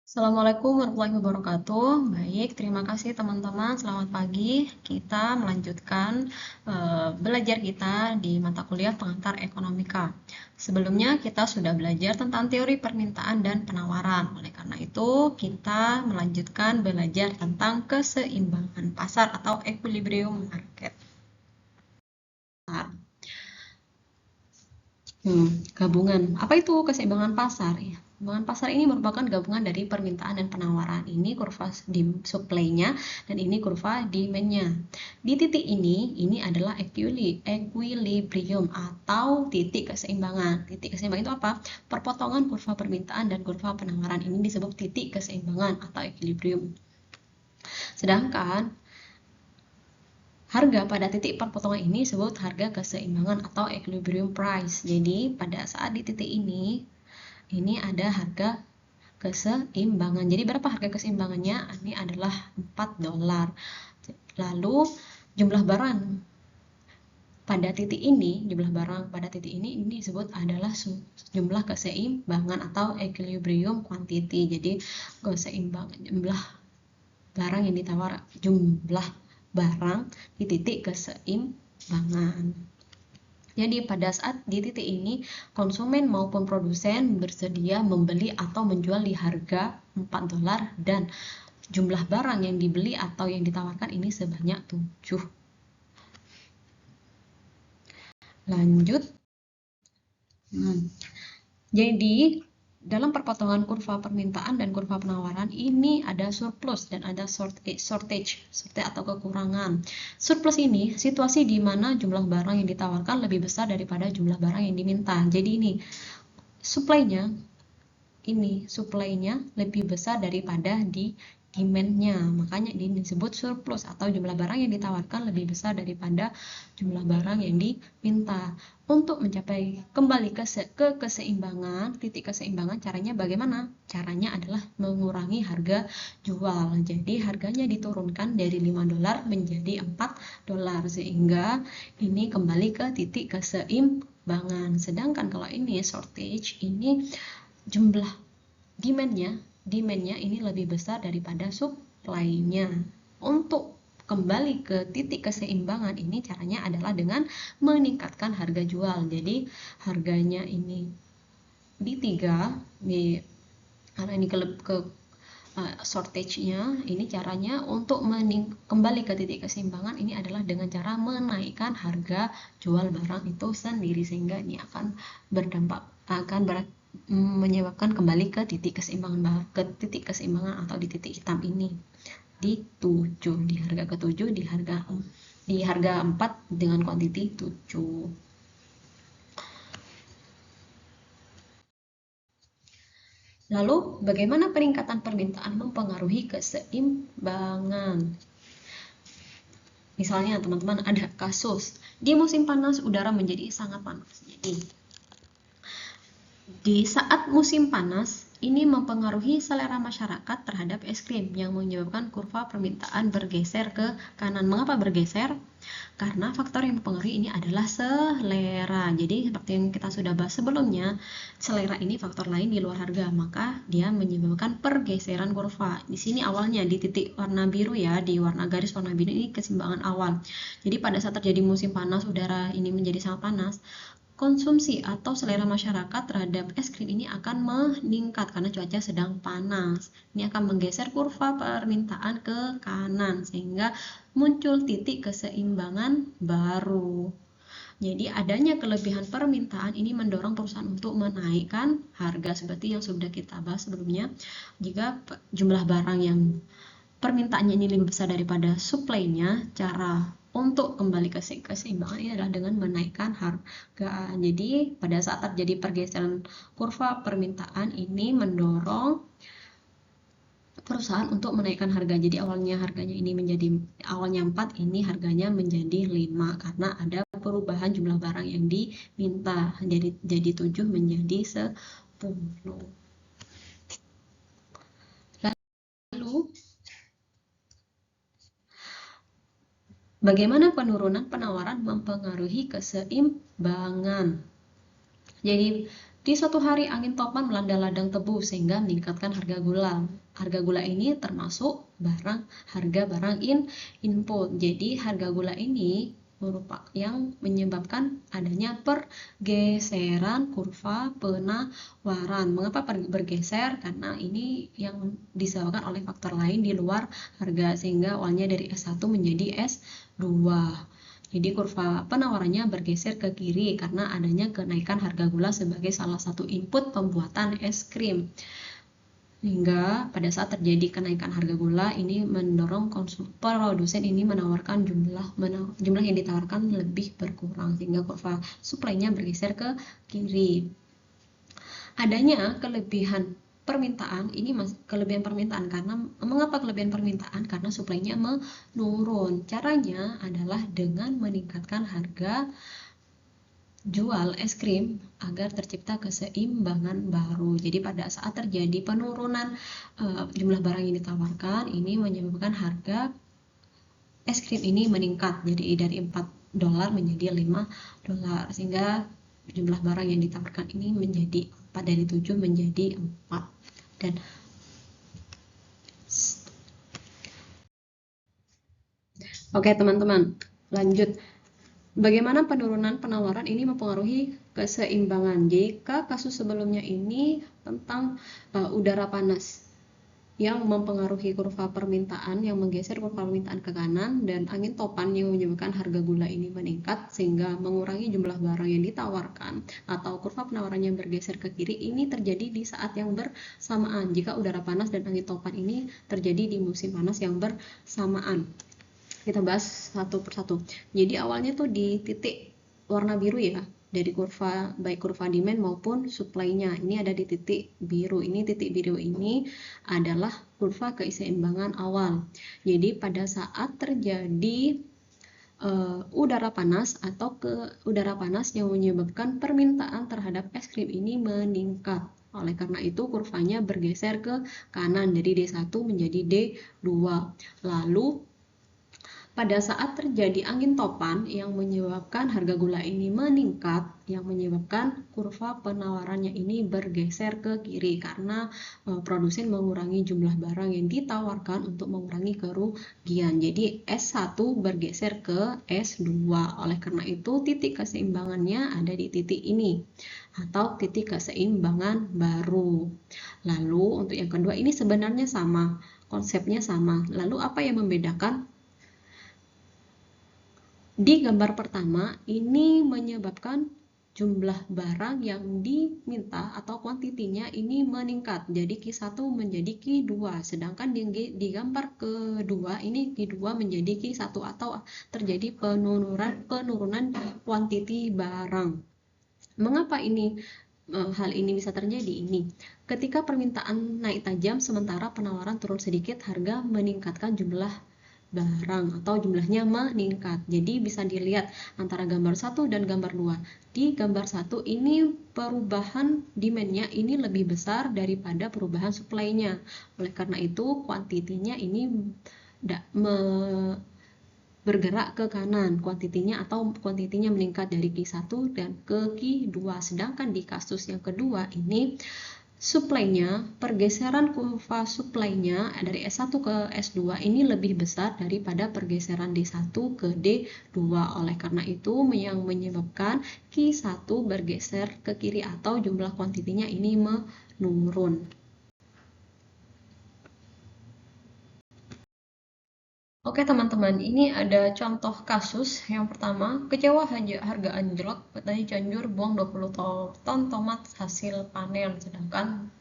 Assalamualaikum warahmatullahi wabarakatuh. Baik, terima kasih teman-teman. Selamat pagi. Kita melanjutkan belajar kita di mata kuliah pengantar ekonomika. Sebelumnya kita sudah belajar tentang teori permintaan dan penawaran. Oleh karena itu, kita melanjutkan belajar tentang keseimbangan pasar atau equilibrium market. Gabungan. Apa itu keseimbangan pasar? Ya, keseimbangan pasar ini merupakan gabungan dari permintaan dan penawaran. Ini kurva di supply-nya dan ini kurva demand-nya. Di titik ini adalah equilibrium atau titik keseimbangan. Titik keseimbangan itu apa? Perpotongan kurva permintaan dan kurva penawaran. Ini disebut titik keseimbangan atau equilibrium. Sedangkan harga pada titik perpotongan ini disebut harga keseimbangan atau equilibrium price. Jadi pada saat di titik ini ada harga keseimbangan. Jadi berapa harga keseimbangannya? Ini adalah $4. Lalu jumlah barang pada titik ini, disebut adalah jumlah keseimbangan atau equilibrium quantity. Jadi keseimbangan jumlah barang yang ditawar, jumlah barang di titik keseimbangan. Jadi pada saat di titik ini konsumen maupun produsen bersedia membeli atau menjual di harga $4 dan jumlah barang yang dibeli atau yang ditawarkan ini sebanyak 7. Lanjut. Jadi dalam perpotongan kurva permintaan dan kurva penawaran ini ada surplus dan ada shortage atau kekurangan. Surplus ini situasi di mana jumlah barang yang ditawarkan lebih besar daripada jumlah barang yang diminta. Jadi ini supply-nya lebih besar daripada di demand-nya. Makanya ini disebut surplus atau jumlah barang yang ditawarkan lebih besar daripada jumlah barang yang diminta. Untuk mencapai kembali ke keseimbangan, titik keseimbangan, caranya bagaimana? Caranya adalah mengurangi harga jual. Jadi harganya diturunkan dari $5 menjadi $4 sehingga ini kembali ke titik keseimbangan. Sedangkan kalau ini shortage, ini jumlah demand-nya ini lebih besar daripada supply-nya. Untuk kembali ke titik keseimbangan ini caranya adalah dengan meningkatkan harga jual. Jadi harganya ini di 3 karena ini ke shortage-nya, ini caranya untuk kembali ke titik keseimbangan ini adalah dengan cara menaikkan harga jual barang itu sendiri, sehingga ini akan menyebabkan kembali ke titik keseimbangan atau di titik hitam ini di 7, di harga ke-7, di harga 4 dengan kuantiti 7. Lalu bagaimana peningkatan permintaan mempengaruhi keseimbangan? Misalnya teman-teman ada kasus di musim panas udara menjadi sangat panas. Jadi di saat musim panas ini mempengaruhi selera masyarakat terhadap es krim yang menyebabkan kurva permintaan bergeser ke kanan. Mengapa bergeser? Karena faktor yang mempengaruhi ini adalah selera. Jadi seperti yang kita sudah bahas sebelumnya, selera ini faktor lain di luar harga, maka dia menyebabkan pergeseran kurva. Di sini awalnya di titik warna biru ya, di warna garis warna biru ini keseimbangan awal. Jadi pada saat terjadi musim panas, udara ini menjadi sangat panas, konsumsi atau selera masyarakat terhadap es krim ini akan meningkat karena cuaca sedang panas. Ini akan menggeser kurva permintaan ke kanan sehingga muncul titik keseimbangan baru. Jadi adanya kelebihan permintaan ini mendorong perusahaan untuk menaikkan harga seperti yang sudah kita bahas sebelumnya. Jika jumlah barang yang permintaannya ini lebih besar daripada supply-nya, cara untuk kembali ke keseimbangan ini adalah dengan menaikkan harga. Jadi pada saat terjadi pergeseran kurva permintaan ini mendorong perusahaan untuk menaikkan harga. Jadi awalnya 4, ini harganya menjadi 5 karena ada perubahan jumlah barang yang diminta. Jadi 7 menjadi 10. Lalu bagaimana penurunan penawaran mempengaruhi keseimbangan? Jadi Di suatu hari angin topan melanda ladang tebu sehingga meningkatkan harga gula. Harga gula ini termasuk harga barang input. Jadi harga gula ini merupakan yang menyebabkan adanya pergeseran kurva penawaran. Mengapa bergeser? Karena ini yang disebabkan oleh faktor lain di luar harga sehingga awalnya dari S1 menjadi S2. Jadi kurva penawarannya bergeser ke kiri karena adanya kenaikan harga gula sebagai salah satu input pembuatan es krim. Hingga pada saat terjadi kenaikan harga gula ini mendorong produsen ini menawarkan jumlah yang ditawarkan lebih berkurang sehingga kurva supply-nya bergeser ke kiri. Adanya kelebihan permintaan karena mengapa kelebihan permintaan? Karena supply-nya menurun. Caranya adalah dengan meningkatkan harga jual es krim agar tercipta keseimbangan baru. Jadi pada saat terjadi penurunan jumlah barang yang ditawarkan, ini menyebabkan harga es krim ini meningkat. Jadi dari $4 menjadi $5 sehingga jumlah barang yang ditawarkan ini menjadi 4 dari 7 menjadi 4. Dan oke teman-teman, lanjut. Bagaimana penurunan penawaran ini mempengaruhi keseimbangan? Jika kasus sebelumnya ini tentang udara panas yang mempengaruhi kurva permintaan, yang menggeser kurva permintaan ke kanan, dan angin topan yang menyebabkan harga gula ini meningkat sehingga mengurangi jumlah barang yang ditawarkan atau kurva penawarannya bergeser ke kiri. Ini terjadi di saat yang bersamaan jika udara panas dan angin topan ini terjadi di musim panas yang bersamaan. Kita bahas satu persatu. Jadi awalnya tuh di titik warna biru ya, dari kurva baik kurva demand maupun supply-nya. Ini ada di titik biru. Ini titik biru ini adalah kurva keseimbangan awal. Jadi pada saat terjadi udara panas udara panas yang menyebabkan permintaan terhadap es krim ini meningkat. Oleh karena itu kurvanya bergeser ke kanan dari D1 menjadi D2. Lalu pada saat terjadi angin topan yang menyebabkan harga gula ini meningkat, yang menyebabkan kurva penawarannya ini bergeser ke kiri karena produsen mengurangi jumlah barang yang ditawarkan untuk mengurangi kerugian. Jadi S1 bergeser ke S2. Oleh karena itu titik keseimbangannya ada di titik ini atau titik keseimbangan baru. Lalu untuk yang kedua ini sebenarnya sama, konsepnya sama. Lalu apa yang membedakan? Di gambar pertama, ini menyebabkan jumlah barang yang diminta atau kuantitinya ini meningkat. Jadi Q1 menjadi Q2. Sedangkan di gambar kedua, ini Q2 menjadi Q1 atau terjadi penurunan kuantiti barang. Mengapa hal ini bisa terjadi? Ketika permintaan naik tajam sementara penawaran turun sedikit, harga meningkatkan jumlah barang atau jumlahnya meningkat. Jadi bisa dilihat antara gambar 1 dan gambar 2. Di gambar 1 ini perubahan demand-nya ini lebih besar daripada perubahan supply-nya. Oleh karena itu kuantitinya ini bergerak ke kanan, kuantitinya meningkat dari Q1 dan ke Q2. Sedangkan di kasus yang kedua ini supply-nya, pergeseran kurva supply-nya dari S1 ke S2 ini lebih besar daripada pergeseran D1 ke D2. Oleh karena itu yang menyebabkan Q1 bergeser ke kiri atau jumlah kuantitinya ini menurun. Oke teman-teman, ini ada contoh kasus. Yang pertama, kecewa harga anjlok, petani Cianjur buang 20 ton tomat hasil panen. Sedangkan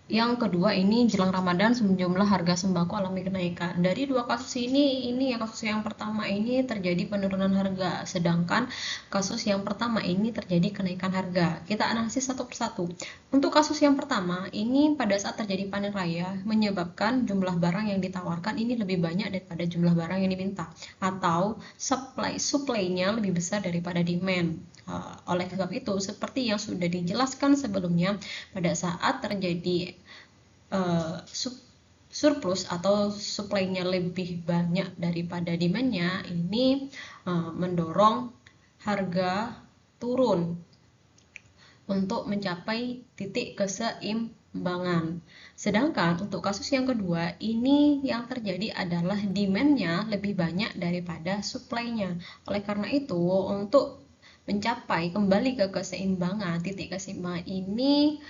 yang kedua ini jelang Ramadan sejumlah harga sembako alami kenaikan. Dari dua kasus ini kasus yang pertama ini terjadi penurunan harga, sedangkan kasus yang pertama ini terjadi kenaikan harga. Kita analisis satu persatu. Untuk kasus yang pertama ini pada saat terjadi panen raya menyebabkan jumlah barang yang ditawarkan ini lebih banyak daripada jumlah barang yang diminta atau supply-nya lebih besar daripada demand. Oleh sebab itu, seperti yang sudah dijelaskan sebelumnya, pada saat terjadi surplus atau supply-nya lebih banyak daripada demand-nya, ini mendorong harga turun. untuk mencapai titik keseimbangan. Sedangkan untuk kasus yang kedua, ini yang terjadi adalah demand-nya lebih banyak daripada supply-nya. Oleh karena itu, untuk mencapai kembali ke keseimbangan, titik keseimbangan ini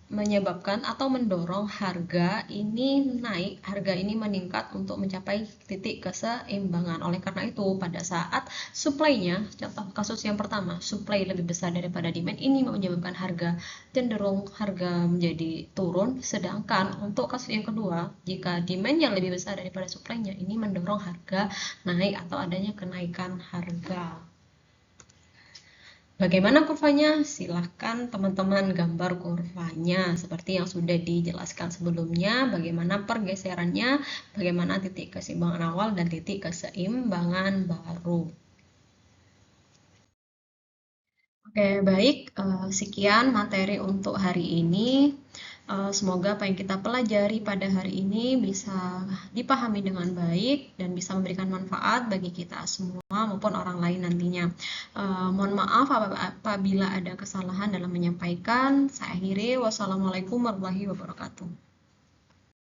menyebabkan atau mendorong harga ini naik, harga ini meningkat untuk mencapai titik keseimbangan. Oleh karena itu, pada saat supply-nya, contoh kasus yang pertama, supply lebih besar daripada demand, ini menyebabkan harga cenderung harga menjadi turun. Sedangkan untuk kasus yang kedua, jika demand-nya lebih besar daripada supply-nya, ini mendorong harga naik atau adanya kenaikan harga. Bagaimana kurvanya? Silahkan teman-teman gambar kurvanya seperti yang sudah dijelaskan sebelumnya, bagaimana pergeserannya, bagaimana titik keseimbangan awal dan titik keseimbangan baru. Oke, baik. Sekian materi untuk hari ini. Semoga apa yang kita pelajari pada hari ini bisa dipahami dengan baik dan bisa memberikan manfaat bagi kita semua maupun orang lain nantinya. Mohon maaf apabila ada kesalahan dalam menyampaikan. Saya akhiri. Wassalamualaikum warahmatullahi wabarakatuh.